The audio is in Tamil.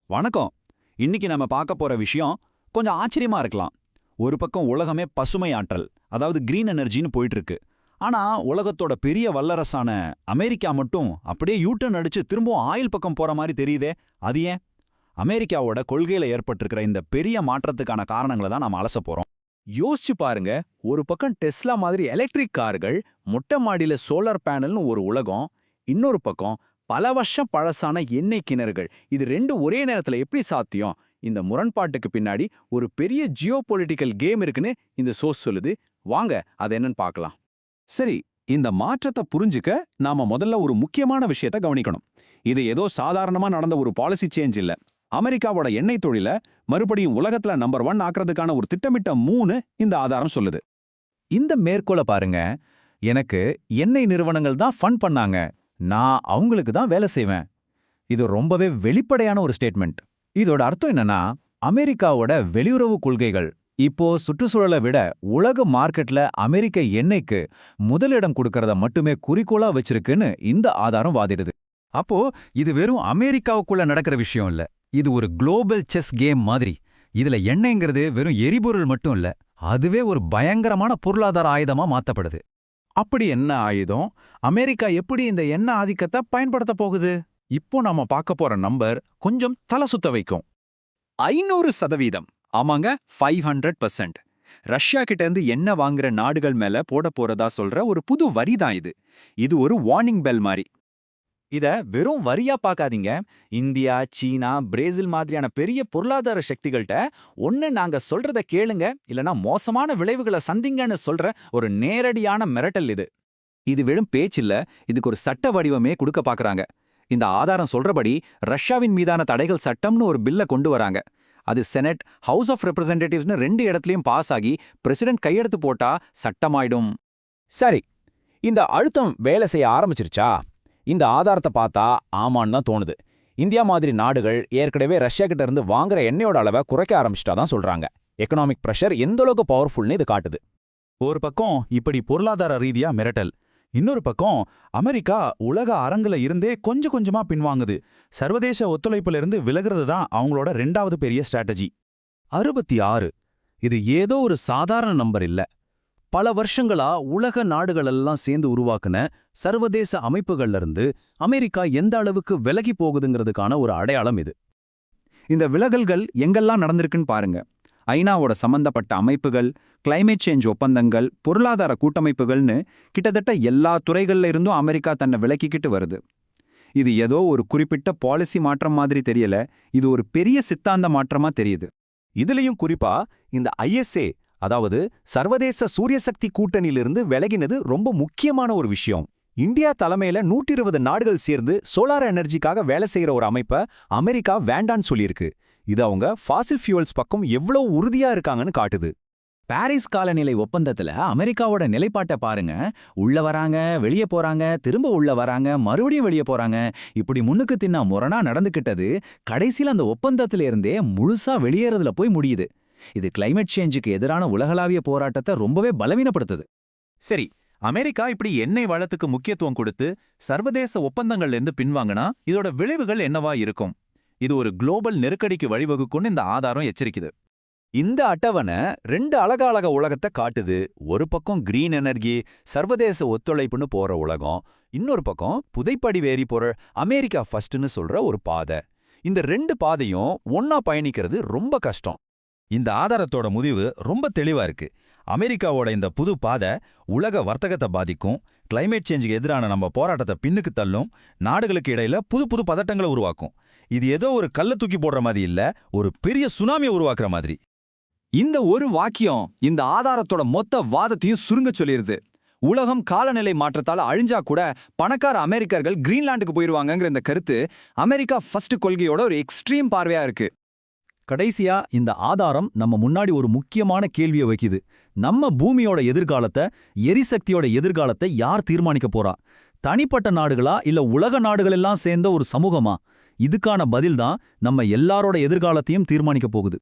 வணக்கம். இன்னைக்கு நம்ம பார்க்க போற விஷயம் கொஞ்சம் ஆச்சரியமா இருக்கலாம். ஒரு பக்கம் உலகமே பசுமை ஆற்றல், அதாவது கிரீன் எனர்ஜின்னு போயிட்டு இருக்கு. ஆனா உலகத்தோட பெரிய வல்லரசான அமெரிக்கா மட்டும் அப்படியே யூட்டர்ன் அடிச்சு திரும்பவும் ஆயில் பக்கம் போற மாதிரி தெரியுதே. அது ஏன்? அமெரிக்காவோட கொள்கையில ஏற்பட்டிருக்கிற இந்த பெரிய மாற்றத்துக்கான காரணங்களை தான் நாம அலச போறோம். யோசிச்சு பாருங்க. ஒரு பக்கம் டெஸ்லா மாதிரி எலக்ட்ரிக் கார்கள், மொட்டை மாடியில சோலார் பேனல்னு ஒரு உலகம். இன்னொரு பக்கம் பல வருஷம் பழசான எண்ணெய் கிணறுகள். இது ரெண்டு ஒரே நேரத்துல எப்படி சாத்தியம்? இந்த முரண்பாட்டுக்கு பின்னாடி ஒரு பெரிய ஜியோ பொலிட்டிக்கல் கேம் இருக்குன்னு இந்த சோர்ஸ் சொல்லுது. வாங்க அது என்னன்னு பார்க்கலாம். சரி, இந்த மாற்றத்தை புரிஞ்சுக்க நாம முதல்ல ஒரு முக்கியமான விஷயத்தை கவனிக்கணும். இது ஏதோ சாதாரணமா நடந்த ஒரு பாலிசி சேஞ்ச் இல்ல. அமெரிக்காவோட எண்ணெய் தொழில மறுபடியும் உலகத்துல நம்பர் 1 ஆக்குறதுக்கான ஒரு திட்டமிட்ட 3 இந்த ஆதாரம் சொல்லுது. இந்த மேற்கோளை பாருங்க. எனக்கு எண்ணெய் நிறுவனங்கள் தான் ஃபண்ட் பண்ணாங்க, நான் அவங்களுக்கு தான் வேலை செய்வேன். இது ரொம்பவே வெளிப்படையான ஒரு ஸ்டேட்மெண்ட். இதோட அர்த்தம் என்னன்னா, அமெரிக்காவோட வெளியுறவு கொள்கைகள் இப்போ சுற்றுச்சூழலை விட உலக மார்க்கெட்ல அமெரிக்க எண்ணெய்க்கு முதலிடம் கொடுக்கறத மட்டுமே குறிக்கோளா வச்சிருக்குன்னு இந்த ஆதாரம் வாதிடுது. அப்போ இது வெறும் அமெரிக்காவுக்குள்ள நடக்கிற விஷயம் இல்ல. இது ஒரு குளோபல் செஸ் கேம் மாதிரி. இதுல எண்ணெய்ங்கிறது வெறும் எரிபொருள் மட்டும் இல்ல, அதுவே ஒரு பயங்கரமான பொருளாதார ஆயுதமா மாத்தப்படுது. அப்படி என்ன ஆயுதம்? அமெரிக்கா எப்படி இந்த எண்ணெய் ஆதிக்கத்தை பயன்படுத்த போகுது? இப்போ நாம பார்க்க போற நம்பர் கொஞ்சம் தலை சுத்த வைக்கும். 500%. ஆமாங்க, 500%. ரஷ்யா கிட்ட இருந்து எண்ணெய் வாங்குற நாடுகள் மேல போட போறதா சொல்ற ஒரு புது வரி தான் இது. இது ஒரு வார்னிங் பெல் மாதிரி. இத வெறும் வரியா பார்க்காதீங்க. இந்தியா, சீனா, பிரேசில் மாதிரியான பெரிய பொருளாதார சக்திகள்கிட்ட ஒன்னு நாங்க சொல்றத கேளுங்க, இல்லனா மோசமான விளைவுகளை சந்திங்கன்னு சொல்ற ஒரு நேரடியான மிரட்டல் இது. இது வெறும் பேச்சில்ல, இதுக்கு ஒரு சட்ட வடிவமே கொடுக்க பாக்குறாங்க. இந்த ஆதாரம் சொல்றபடி ரஷ்யாவின் மீதான தடைகள் சட்டம்னு ஒரு பில்ல கொண்டு வராங்க. அது செனட், ஹவுஸ் ஆஃப் ரெப்ரசன்டேட்டிவ்ஸ்னு 2 இடத்துலயும் பாஸ் ஆகி பிரசிடென்ட் கையெழுத்து போட்டா சட்டமாயிடும். சரி, இந்த அழுத்தம் வேலை செய்ய ஆரம்பிச்சிருச்சா? இந்த ஆதாரத்தை பார்த்தா ஆமான்னு தான் தோணுது. இந்தியா மாதிரி நாடுகள் ஏற்கனவே ரஷ்யா கிட்ட இருந்து வாங்குற எண்ணெயோட அளவை குறைக்க ஆரம்பிச்சிட்டா தான் சொல்றாங்க. எக்கனாமிக் பிரஷர் எந்த அளவுக்கு பவர்ஃபுல்னு இது காட்டுது. ஒரு பக்கம் இப்படி பொருளாதார ரீதியா மிரட்டல், இன்னொரு பக்கம் அமெரிக்கா உலக அரங்குல இருந்தே கொஞ்சம் கொஞ்சமா பின்வாங்குது. சர்வதேச ஒத்துழைப்புல இருந்து விலகிறது தான் அவங்களோட 2வது பெரிய ஸ்ட்ராட்டஜி. 66. இது ஏதோ ஒரு சாதாரண நம்பர் இல்ல. பல வருஷங்களா உலக நாடுகளெல்லாம் சேர்ந்து உருவாக்குன சர்வதேச அமைப்புகள்ல இருந்து அமெரிக்கா எந்த அளவுக்கு விலகி போகுதுங்கிறதுக்கான ஒரு அடையாளம் இது. இந்த விலகல்கள் எங்கெல்லாம் நடந்திருக்குன்னு பாருங்க. ஐநாவோட சம்பந்தப்பட்ட அமைப்புகள், கிளைமேட் சேஞ்ச் ஒப்பந்தங்கள், பொருளாதார கூட்டமைப்புகள்னு கிட்டத்தட்ட எல்லா துறைகள்ல இருந்தும் அமெரிக்கா தன்னை விலக்கிக்கிட்டு வருது. இது ஏதோ ஒரு குறிப்பிட்ட பாலிசி மாற்றம் மாதிரி தெரியல, இது ஒரு பெரிய சித்தாந்த மாற்றமா தெரியுது. இதுலயும் குறிப்பா இந்த ISA, அதாவது சர்வதேச சூரியசக்தி கூட்டணியிலிருந்து விலகினது ரொம்ப முக்கியமான ஒரு விஷயம். இந்தியா தலைமையில 120 நாடுகள் சேர்ந்து சோலார் எனர்ஜிக்காக வேலை செய்யற ஒரு அமைப்பை அமெரிக்கா வேண்டான்னு சொல்லியிருக்கு. இது அவங்க ஃபாசில் ஃபியூவல்ஸ் பக்கம் எவ்வளவு உறுதியா இருக்காங்கன்னு காட்டுது. பாரிஸ் காலநிலை ஒப்பந்தத்துல அமெரிக்காவோட நிலைப்பாட்டை பாருங்க. உள்ள வராங்க, வெளியே போறாங்க, திரும்ப உள்ள வராங்க, மறுபடியும் வெளியே போறாங்க. இப்படி முன்னுக்கு தின்னா முரணா நடந்துகிட்டது கடைசியில் அந்த ஒப்பந்தத்தில இருந்தே முழுசா வெளியேறதுல போய் முடியுது. இது கிளைமேட் சேஞ்சுக்கு எதிரான உலகளாவிய போராட்டத்தை ரொம்பவே பலவீனப்படுத்துது. சரி, அமெரிக்கா இப்படி எண்ணெய் வளத்துக்கு முக்கியத்துவம் கொடுத்து சர்வதேச ஒப்பந்தங்கள்ல இருந்து பின்வாங்கினா இதோட விளைவுகள் என்னவா இருக்கும்? இது ஒரு குளோபல் நெருக்கடிக்கு வழிவகுக்கும்னு இந்த ஆதாரம் எச்சரிக்குது. இந்த அட்டவணை 2 அழக உலகத்தை காட்டுது. ஒரு பக்கம் கிரீன் எனர்ஜி, சர்வதேச ஒத்துழைப்புன்னு போற உலகம், இன்னொரு பக்கம் புதைப்படிவேறி பொருள் அமெரிக்கா ஃபர்ஸ்ட்னு சொல்ற ஒரு பாதை. இந்த 2 பாதையும் ஒன்னா பயணிக்கிறது ரொம்ப கஷ்டம். இந்த ஆதாரத்தோட முடிவு ரொம்ப தெளிவா இருக்கு. அமெரிக்காவோட இந்த புது பாதை உலக வர்த்தகத்தை பாதிக்கும், கிளைமேட் சேஞ்சுக்கு எதிரான நம்ம போராட்டத்தை பின்னுக்கு தள்ளும், நாடுகளுக்கு இடையில புது புது பதட்டங்களை உருவாக்கும். இது ஏதோ ஒரு கல்ல தூக்கி போடுற மாதிரி இல்ல, ஒரு பெரிய சுனாமியை உருவாக்குற மாதிரி. இந்த ஒரு வாக்கியம் இந்த ஆதாரத்தோட மொத்த வாதத்தையும் சுருங்க சொல்லிருது. உலகம் காலநிலை மாற்றத்தால அழிஞ்சா கூட பணக்கார அமெரிக்கர்கள் கிரீன்லாண்டுக்கு போயிருவாங்கங்கிற இந்த கருத்து அமெரிக்கா ஃபர்ஸ்ட் கொள்கையோட ஒரு எக்ஸ்ட்ரீம் பார்வையா இருக்கு. கடைசியா இந்த ஆதாரம் நம்ம முன்னாடி ஒரு முக்கியமான கேள்வியை வைக்குது. நம்ம பூமியோட எதிர்காலத்தை, எரிசக்தியோட எதிர்காலத்தை யார் தீர்மானிக்க போறா? தனிப்பட்ட நாடுகளா இல்ல உலக நாடுகள் எல்லாம் சேர்ந்த ஒரு சமூகமா? இதுக்கான பதில்தான் நம்ம எல்லாரோட எதிர்காலத்தையும் தீர்மானிக்க போகுது.